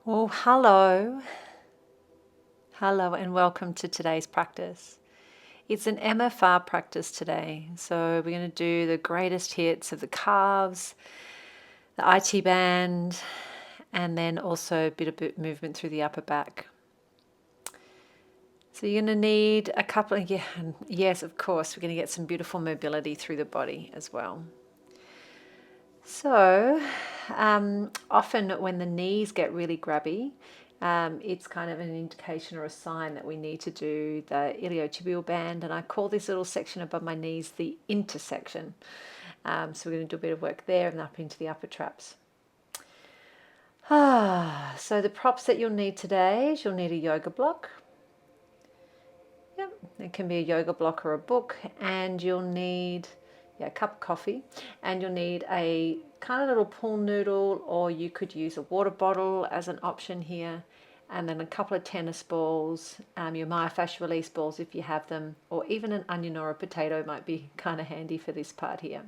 Well, hello. Hello, and welcome to today's practice. It's an MFR practice today. So, we're going to do the greatest hits of the calves, the IT band, and then also a bit of movement through the upper back. So, you're going to need a couple of, yes, of course, we're going to get some beautiful mobility through the body as well. So, often when the knees get really grabby, it's kind of an indication or a sign that we need to do the iliotibial band, and I call this little section above my knees the intersection. So we're going to do a bit of work there and up into the upper traps. So the props that you'll need today is you'll need a yoga block. Yep, it can be a yoga block or a book, and you'll need a cup of coffee, and you'll need a kind of little pool noodle, or you could use a water bottle as an option here, and then a couple of tennis balls, your myofascial release balls if you have them, or even an onion or a potato might be kind of handy for this part here.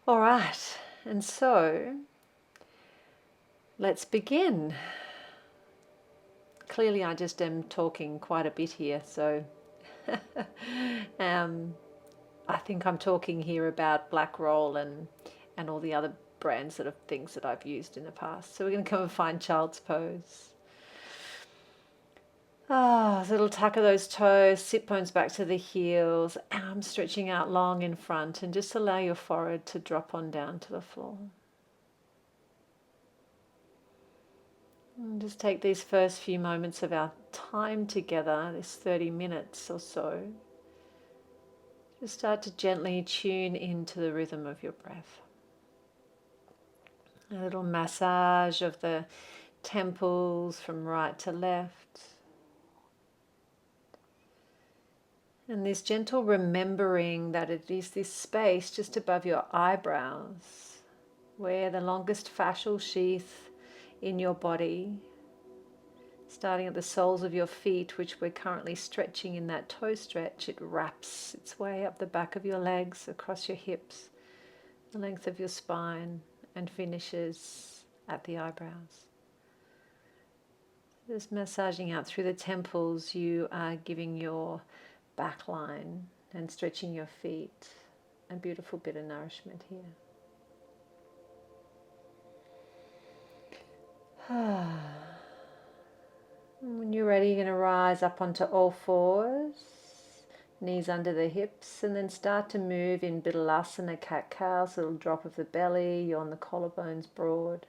All right, and so let's begin. Clearly I just am talking quite a bit here, so I think I'm talking here about black roll and all the other brands of things that I've used in the past. So we're going to come and find child's pose. So little tuck of those toes, sit bones back to the heels, arms stretching out long in front, and just allow your forehead to drop on down to the floor. And just take these first few moments of our time together, this 30 minutes or so. Just start to gently tune into the rhythm of your breath. A little massage of the temples from right to left. And this gentle remembering that it is this space just above your eyebrows where the longest fascial sheath in your body, starting at the soles of your feet, which we're currently stretching in that toe stretch, it wraps its way up the back of your legs, across your hips, the length of your spine, and finishes at the eyebrows. Just massaging out through the temples, you are giving your back line and stretching your feet a beautiful bit of nourishment here. When you're ready, you're going to rise up onto all fours, knees under the hips, and then start to move in Bidalasana, cat-cow, so little drop of the belly, you're on the collarbones broad.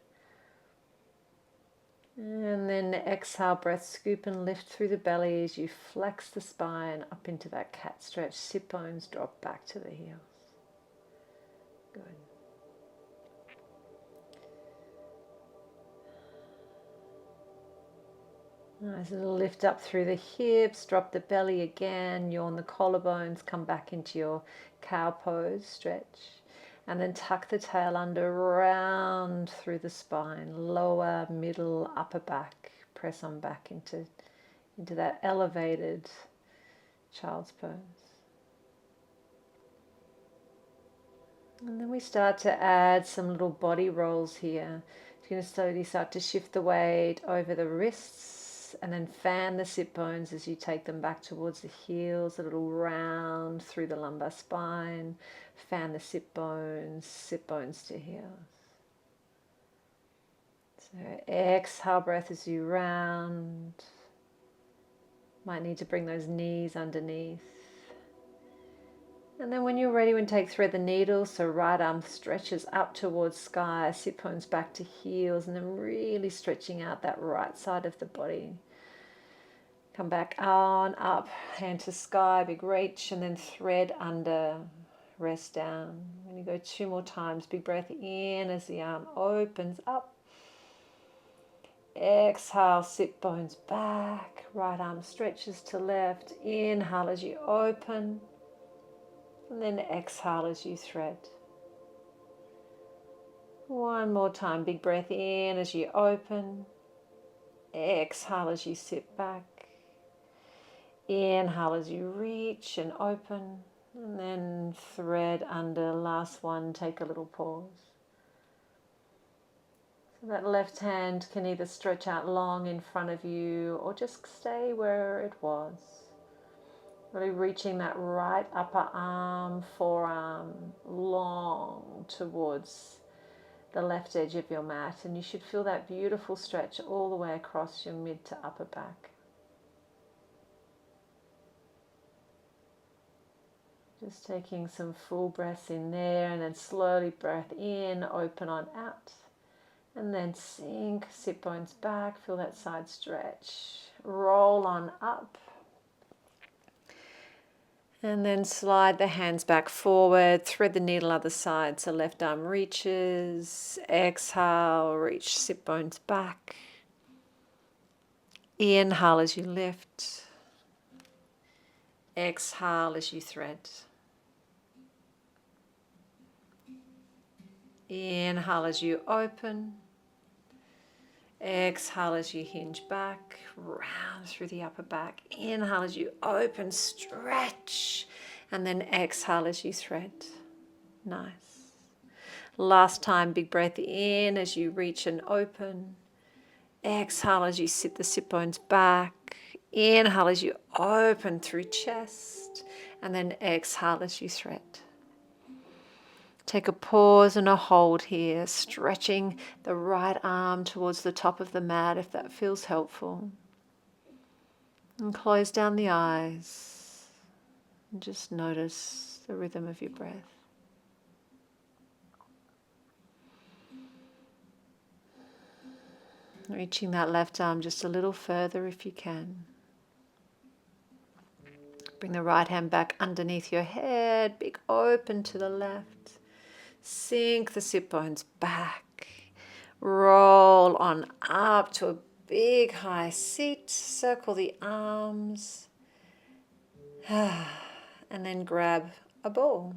And then exhale, breath, scoop and lift through the belly as you flex the spine up into that cat stretch. Sit bones drop back to the heels. Good. Nice little lift up through the hips, drop the belly again, yawn the collarbones, come back into your cow pose, stretch. And then tuck the tail under, round through the spine, lower, middle, upper back. Press on back into that elevated child's pose. And then we start to add some little body rolls here. You're going to slowly start to shift the weight over the wrists and then fan the sit bones as you take them back towards the heels, a little round through the lumbar spine. Fan the sit bones to heels. So exhale, breath as you round. Might need to bring those knees underneath. And then when you're ready, when take thread the needle, so right arm stretches up towards sky, sit bones back to heels, and then really stretching out that right side of the body. Come back on, up, hand to sky, big reach, and then thread under, rest down. When you go 2 more times, big breath in as the arm opens up. Exhale, sit bones back, right arm stretches to left. Inhale as you open. And then exhale as you thread. One more time, big breath in as you open. Exhale as you sit back. Inhale as you reach and open. And then thread under. Last one, take a little pause. So that left hand can either stretch out long in front of you or just stay where it was. Really reaching that right upper arm, forearm, long towards the left edge of your mat, and you should feel that beautiful stretch all the way across your mid to upper back. Just taking some full breaths in there, and then slowly breath in, open on out, and then sink, sit bones back, feel that side stretch, roll on up. And then slide the hands back forward, thread the needle other side, so left arm reaches, exhale, reach, sit bones back. Inhale as you lift, exhale as you thread. Inhale as you open, exhale as you hinge back, round through the upper back. Inhale as you open, stretch, and then exhale as you thread. Nice. Last time, big breath in as you reach and open. Exhale as you sit the sit bones back. Inhale as you open through chest, and then exhale as you thread. Take a pause and a hold here, stretching the right arm towards the top of the mat if that feels helpful. And close down the eyes and just notice the rhythm of your breath. Reaching that left arm just a little further if you can. Bring the right hand back underneath your head, big open to the left. Sink the sit bones back. Roll on up to a big high seat. Circle the arms. And then grab a ball.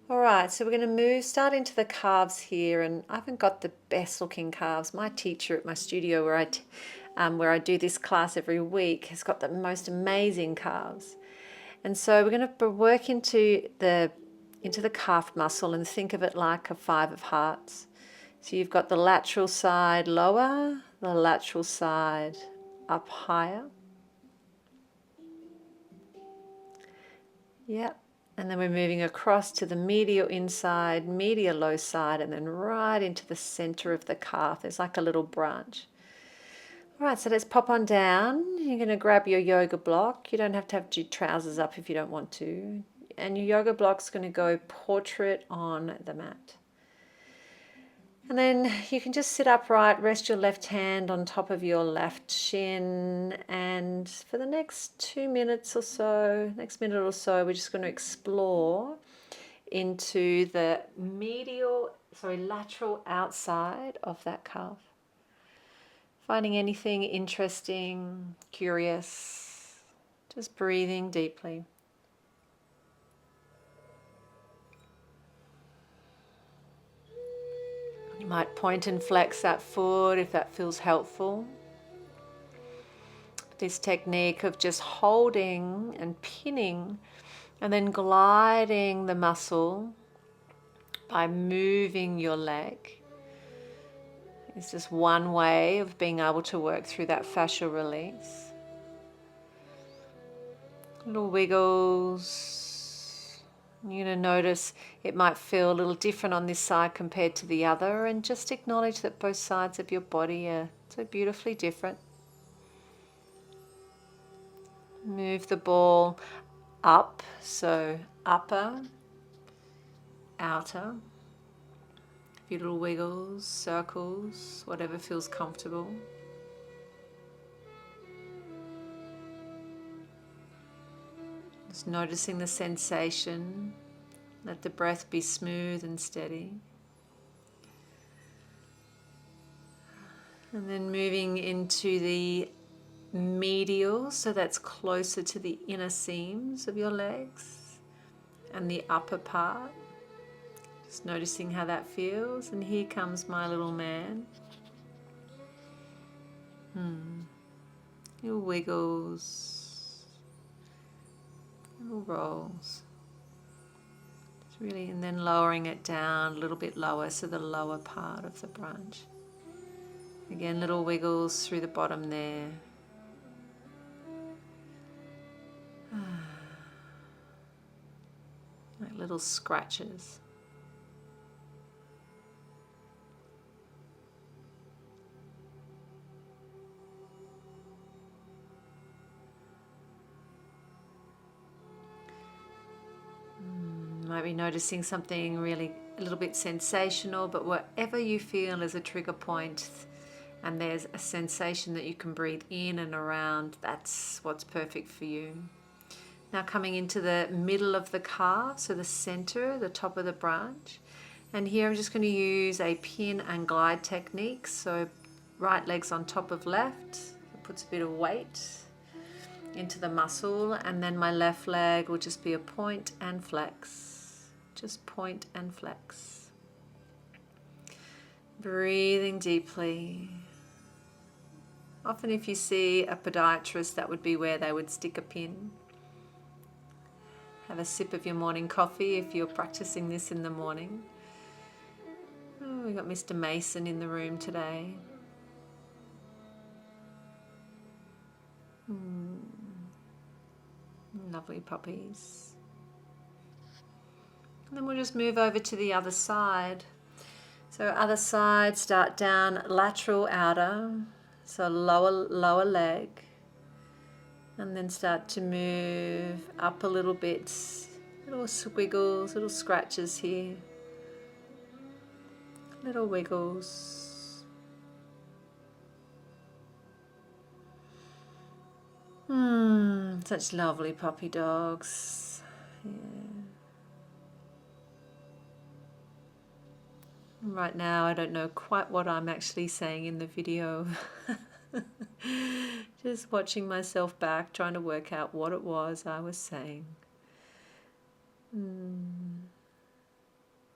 All right, so we're going to start into the calves here, and I haven't got the best looking calves. My teacher at my studio where I do this class every week has got the most amazing calves. And so we're going to work into the calf muscle and think of it like a 5 of hearts. So you've got the lateral side lower, the lateral side up higher. Yep. And then we're moving across to the medial inside, medial low side, and then right into the center of the calf. There's like a little branch. All right, so let's pop on down. You're going to grab your yoga block. You don't have to have your trousers up if you don't want to. And your yoga block's going to go portrait on the mat. And then you can just sit upright, rest your left hand on top of your left shin, and for the next next minute or so, we're just going to explore into the lateral outside of that calf. Finding anything interesting, curious, just breathing deeply. You might point and flex that foot if that feels helpful. This technique of just holding and pinning and then gliding the muscle by moving your leg is just one way of being able to work through that fascial release. Little wiggles. You're going to notice it might feel a little different on this side compared to the other, and just acknowledge that both sides of your body are so beautifully different. Move the ball up, so upper, outer. A few little wiggles, circles, whatever feels comfortable. Just noticing the sensation. Let the breath be smooth and steady. And then moving into the medial, so that's closer to the inner seams of your legs and the upper part. Just noticing how that feels. And here comes my little man. Little wiggles. Little rolls. Just Really, and then lowering it down a little bit lower, so the lower part of the branch. Again, little wiggles through the bottom there. Like little scratches. Might be noticing something really a little bit sensational, but wherever you feel is a trigger point and there's a sensation that you can breathe in and around, that's what's perfect for you. Now coming into the middle of the calf, so the center, the top of the branch. And here I'm just going to use a pin and glide technique. So right leg's on top of left, it puts a bit of weight into the muscle, and then my left leg will just be a point and flex. Just point and flex. Breathing deeply. Often if you see a podiatrist, that would be where they would stick a pin. Have a sip of your morning coffee if you're practicing this in the morning. Oh, we've got Mr. Mason in the room today. Lovely puppies. And then we'll just move over to the other side. So other side, start down lateral outer, so lower leg, and then start to move up a little bit, little squiggles, little scratches here, little wiggles. Such lovely puppy dogs. Yeah. Right now I don't know quite what I'm actually saying in the video. Just watching myself back, trying to work out what it was I was saying.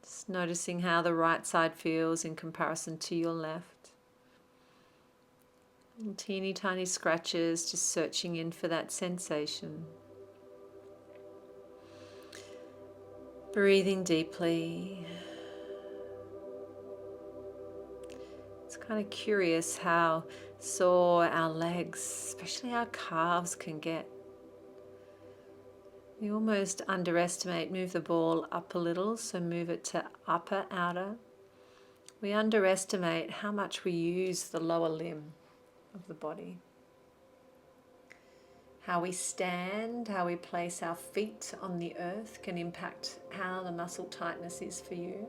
Just noticing how the right side feels in comparison to your left. And teeny tiny scratches, just searching in for that sensation. Breathing deeply. It's kind of curious how sore our legs, especially our calves, can get. We almost underestimate, move the ball up a little, so move it to upper outer. We underestimate how much we use the lower limb of the body. How we stand, how we place our feet on the earth can impact how the muscle tightness is for you.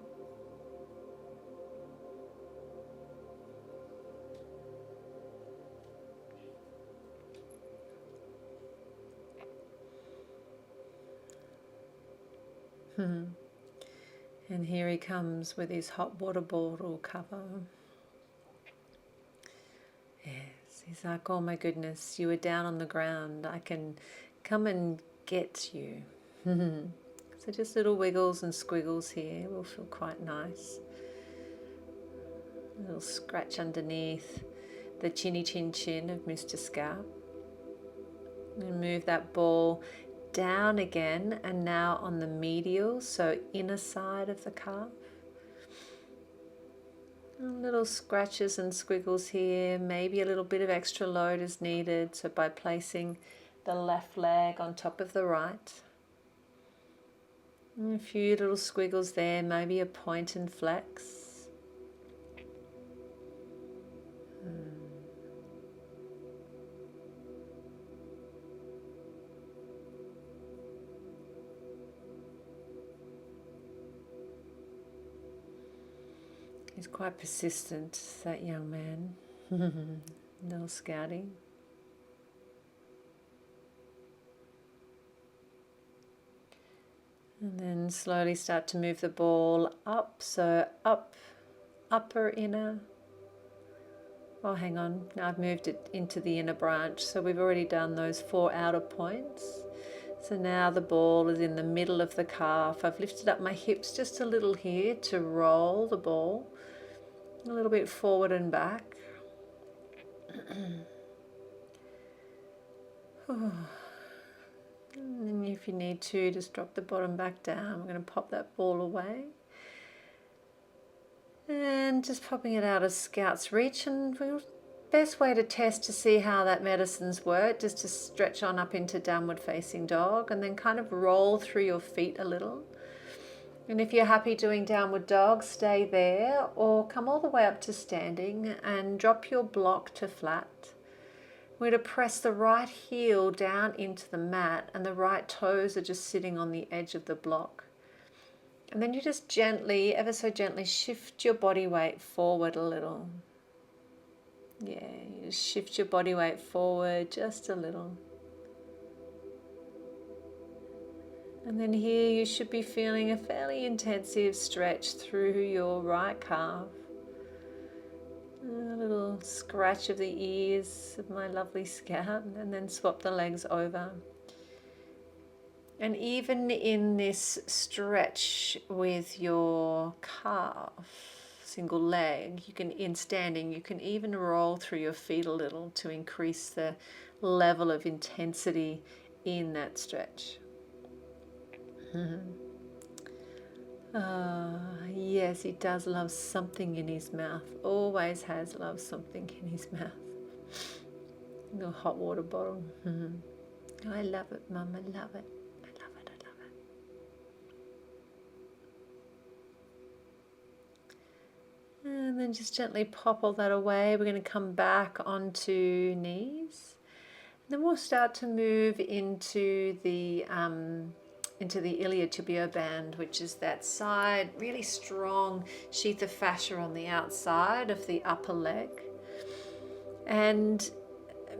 And here he comes with his hot water bottle cover. Yes, he's like, oh my goodness, you were down on the ground. I can come and get you. So just little wiggles and squiggles here will feel quite nice. A little scratch underneath the chinny chin chin of Mr. Scalp. And move that ball down again, and now on the medial, so inner side of the calf. And little scratches and squiggles here, maybe a little bit of extra load is needed, so by placing the left leg on top of the right. And a few little squiggles there, maybe a point and flex. He's quite persistent, that young man. Little scouting. And then slowly start to move the ball up. So up, upper, inner. Oh, hang on. Now I've moved it into the inner branch. So we've already done those 4 outer points. So now the ball is in the middle of the calf. I've lifted up my hips just a little here to roll the ball. A little bit forward and back. And then if you need to, just drop the bottom back down. We're going to pop that ball away. And just popping it out of Scout's reach. And the best way to test to see how that medicine's work, just to stretch on up into downward facing dog and then kind of roll through your feet a little. And if you're happy doing downward dog, stay there or come all the way up to standing and drop your block to flat. We're going to press the right heel down into the mat and the right toes are just sitting on the edge of the block. And then you just gently, ever so gently, shift your body weight forward a little. Yeah, you just shift your body weight forward just a little. And then here you should be feeling a fairly intensive stretch through your right calf. A little scratch of the ears of my lovely Scout, and then swap the legs over. And even in this stretch with your calf, single leg, you can, in standing, you can even roll through your feet a little to increase the level of intensity in that stretch. Yes, he does love something in his mouth. Always has loved something in his mouth. The hot water bottle. I love it, Mum. I love it. I love it. I love it. And then just gently pop all that away. We're going to come back onto knees. Then we'll start to move into the iliotibial band, which is that side, really strong sheath of fascia on the outside of the upper leg. And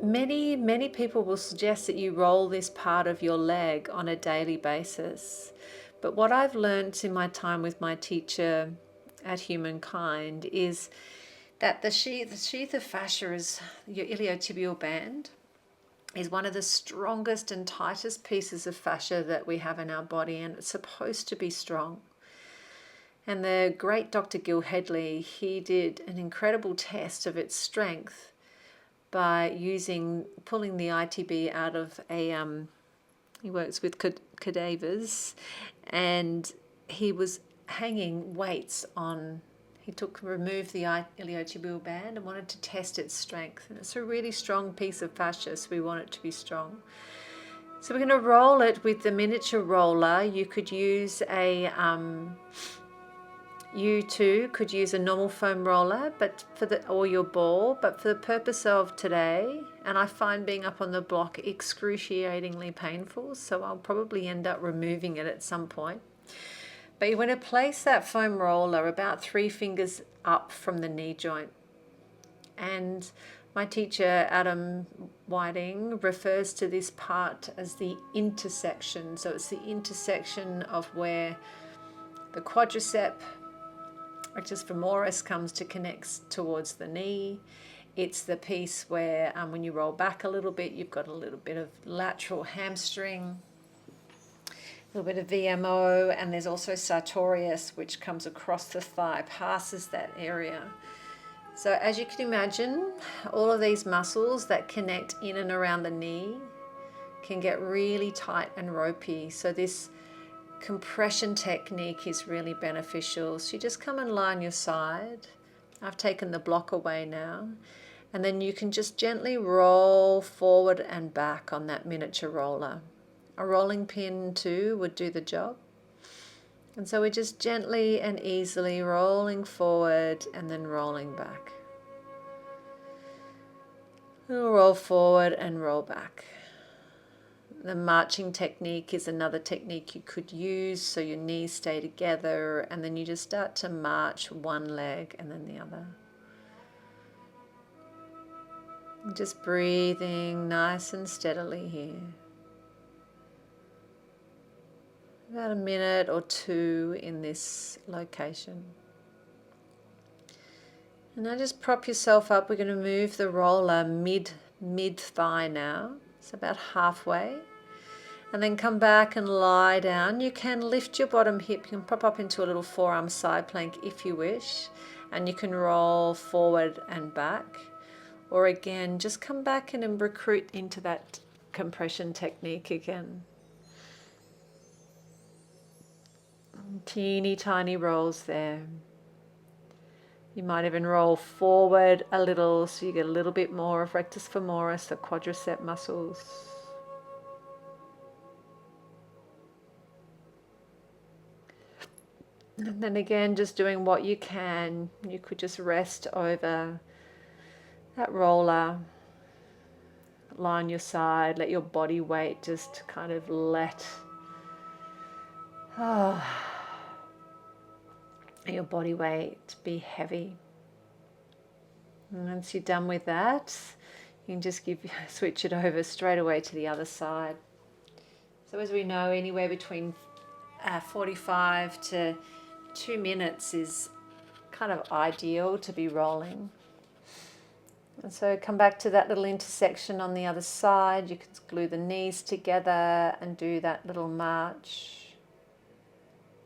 many people will suggest that you roll this part of your leg on a daily basis. But what I've learned in my time with my teacher at Humankind is that the sheath of fascia is your iliotibial band, is one of the strongest and tightest pieces of fascia that we have in our body, and it's supposed to be strong. And the great Dr. Gil Hedley, he did an incredible test of its strength by pulling the ITB out of he works with cadavers, and he was hanging weights on. He removed the iliotibial band and wanted to test its strength. And it's a really strong piece of fascia, so we want it to be strong. So we're going to roll it with the miniature roller. You could use you too could use a normal foam roller, or your ball, but for the purpose of today, and I find being up on the block excruciatingly painful, so I'll probably end up removing it at some point. But you want to place that foam roller about 3 fingers up from the knee joint. And my teacher, Adam Whiting, refers to this part as the intersection. So it's the intersection of where the quadricep, which is femoris, comes to connect towards the knee. It's the piece where when you roll back a little bit, you've got a little bit of lateral hamstring, a little bit of VMO, and there's also sartorius, which comes across the thigh, passes that area. So as you can imagine, all of these muscles that connect in and around the knee can get really tight and ropey. So this compression technique is really beneficial. So you just come and lie on your side. I've taken the block away now. And then you can just gently roll forward and back on that miniature roller. A rolling pin too would do the job. And so we're just gently and easily rolling forward and then rolling back. We'll roll forward and roll back. The marching technique is another technique you could use, so your knees stay together and then you just start to march one leg and then the other. Just breathing nice and steadily here. About a minute or two in this location. And now just prop yourself up. We're going to move the roller mid-thigh now. It's about halfway. And then come back and lie down. You can lift your bottom hip. You can prop up into a little forearm side plank if you wish. And you can roll forward and back. Or again, just come back and recruit into that compression technique again. Teeny tiny rolls there. You might even roll forward a little so you get a little bit more of rectus femoris, the quadricep muscles. And then again, just doing what you can. You could just rest over that roller, lie on your side, let your body weight just kind of let your body weight be heavy. And once you're done with that, you can just switch it over straight away to the other side. So as we know, anywhere between 45 to 2 minutes is kind of ideal to be rolling. And so come back to that little intersection on the other side. You can glue the knees together and do that little march,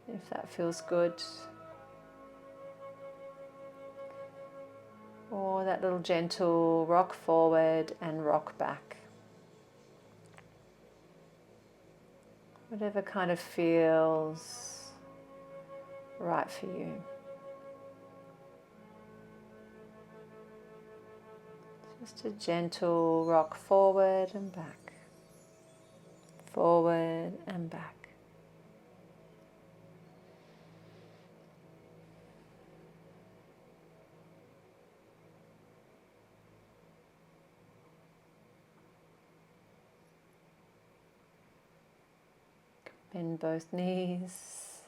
if that feels good. Or that little gentle rock forward and rock back. Whatever kind of feels right for you. Just a gentle rock forward and back. Forward and back. Bend both knees.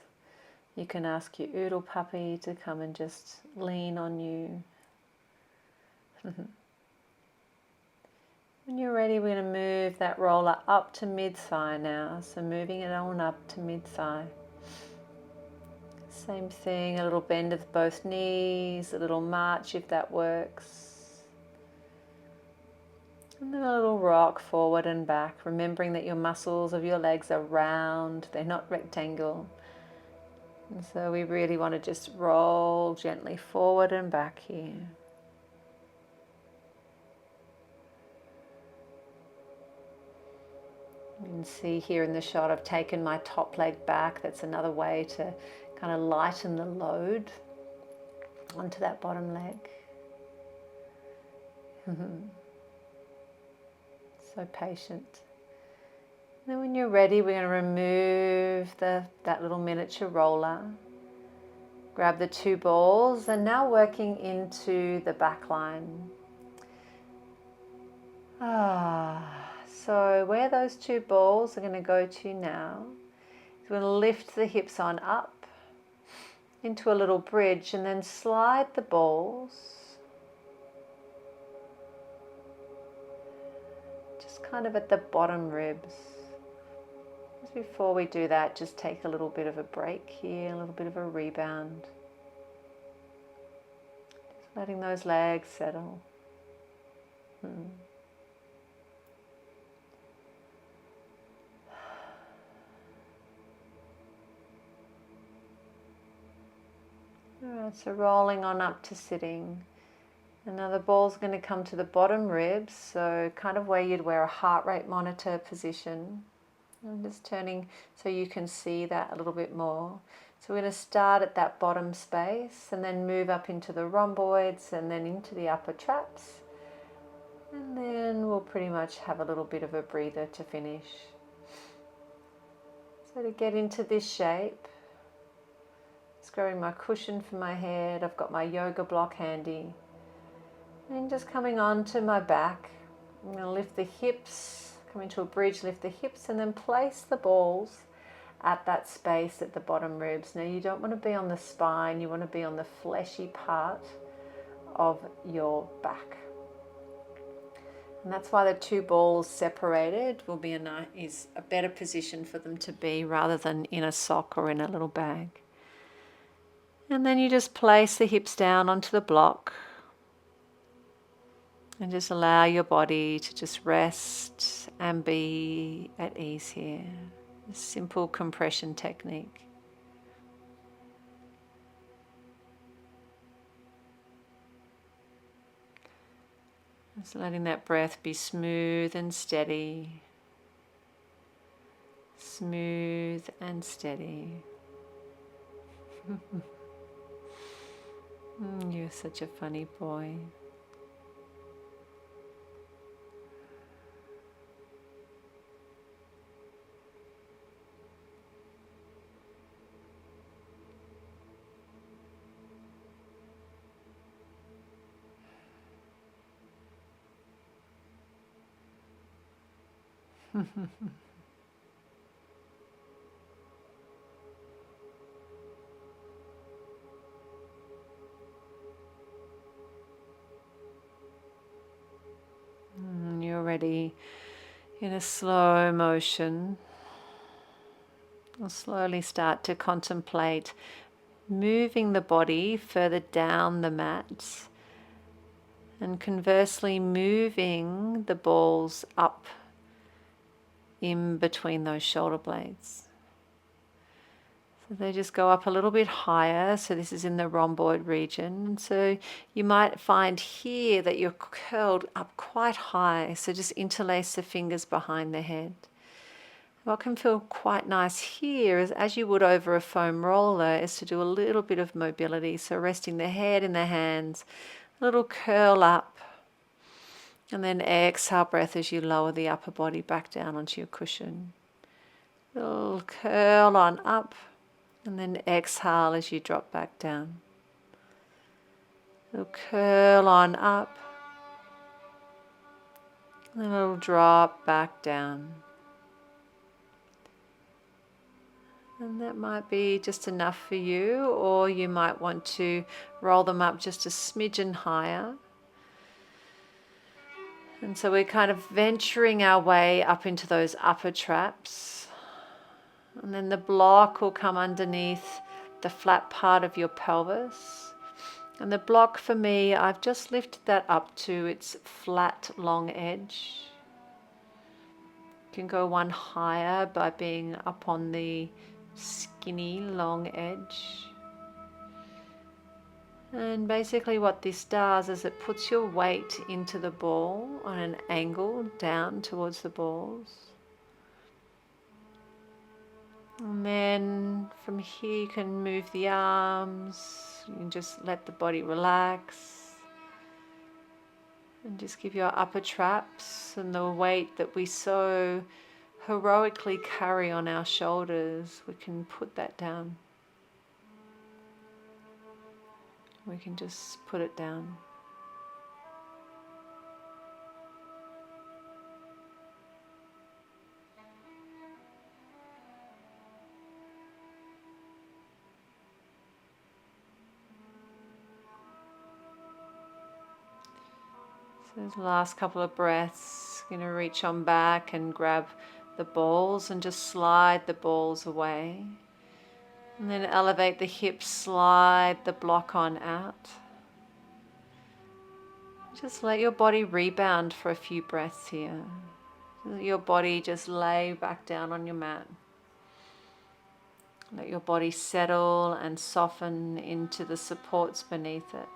You can ask your oodle puppy to come and just lean on you. When you're ready, we're going to move that roller up to mid-thigh now. So moving it on up to mid-thigh. Same thing, a little bend of both knees, a little march if that works. And then a little rock forward and back, remembering that your muscles of your legs are round, they're not rectangle. And so we really want to just roll gently forward and back here. You can see here in the shot I've taken my top leg back. That's another way to kind of lighten the load onto that bottom leg. So patient. Then when you're ready, we're going to remove that little miniature roller. Grab the two balls and now working into the back line. So where those two balls are going to go to now, we're going to lift the hips on up into a little bridge and then slide the balls just kind of at the bottom ribs. Just before we do that, just take a little bit of a break here, a little bit of a rebound. Just letting those legs settle. Alright, so rolling on up to sitting. And now the ball's going to come to the bottom ribs, so kind of where you'd wear a heart rate monitor position. I'm just turning so you can see that a little bit more. So we're going to start at that bottom space and then move up into the rhomboids and then into the upper traps. And then we'll pretty much have a little bit of a breather to finish. So to get into this shape, just grabbing my cushion for my head, I've got my yoga block handy. And just coming on to my back, I'm going to lift the hips, come into a bridge, lift the hips, and then place the balls at that space at the bottom ribs. Now you don't want to be on the spine, you want to be on the fleshy part of your back. And that's why the two balls separated will be is a better position for them to be rather than in a sock or in a little bag. And then you just place the hips down onto the block. And just allow your body to just rest and be at ease here. A simple compression technique. Just letting that breath be smooth and steady. Smooth and steady. You're such a funny boy. And you're ready in a slow motion. We'll slowly start to contemplate moving the body further down the mat, and conversely moving the balls up in between those shoulder blades. So they just go up a little bit higher. So this is in the rhomboid region. So you might find here that you're curled up quite high. So just interlace the fingers behind the head. What can feel quite nice here is, as you would over a foam roller, is to do a little bit of mobility. So resting the head in the hands, a little curl up, and then exhale breath as you lower the upper body back down onto your cushion. Little curl on up, and then exhale as you drop back down. Little curl on up, and then a little drop back down. And that might be just enough for you, or you might want to roll them up just a smidgen higher. And so we're kind of venturing our way up into those upper traps. And then the block will come underneath the flat part of your pelvis. And the block for me, I've just lifted that up to its flat, long edge. You can go one higher by being up on the skinny, long edge. And basically what this does is it puts your weight into the ball on an angle down towards the balls. And then from here you can move the arms. You can just let the body relax. And just give your upper traps and the weight that we so heroically carry on our shoulders, we can put that down. We can just put it down. So the last couple of breaths, going to reach on back and grab the balls and just slide the balls away. And then elevate the hips, slide the block on out. Just let your body rebound for a few breaths here. Let your body just lay back down on your mat. Let your body settle and soften into the supports beneath it.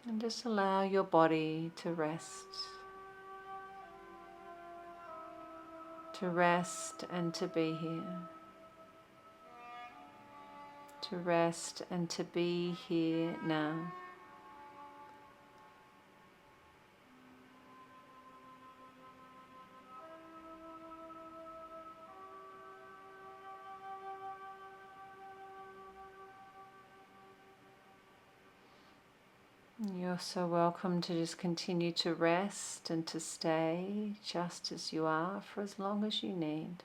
And just allow your body to rest. To rest and to be here. To rest and to be here now. You're so welcome to just continue to rest and to stay just as you are for as long as you need.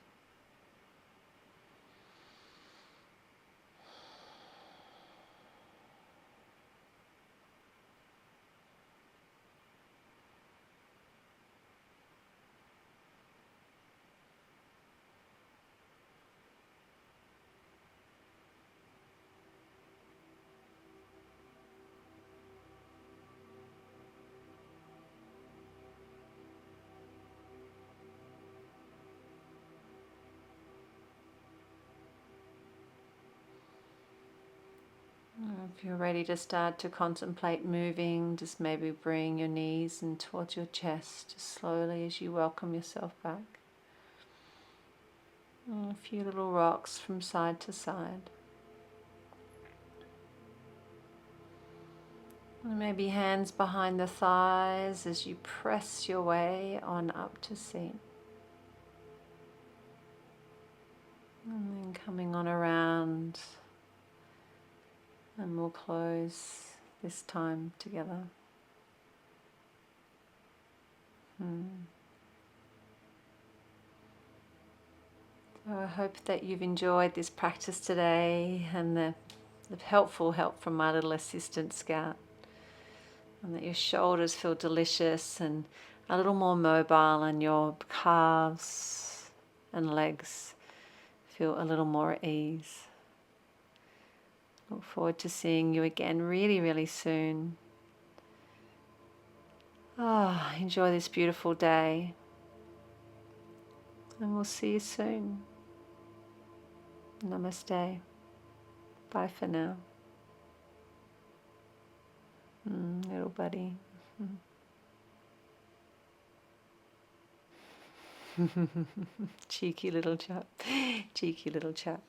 If you're ready to start to contemplate moving, just maybe bring your knees in towards your chest, just slowly as you welcome yourself back. A few little rocks from side to side. And maybe hands behind the thighs as you press your way on up to seat. And then coming on around, and we'll close this time together. So I hope that you've enjoyed this practice today and the helpful help from my little assistant scout, and that your shoulders feel delicious and a little more mobile, and your calves and legs feel a little more at ease. Look forward to seeing you again really, really soon. Enjoy this beautiful day, and we'll see you soon. Namaste. Bye for now. Little buddy. Cheeky little chap. Cheeky little chap.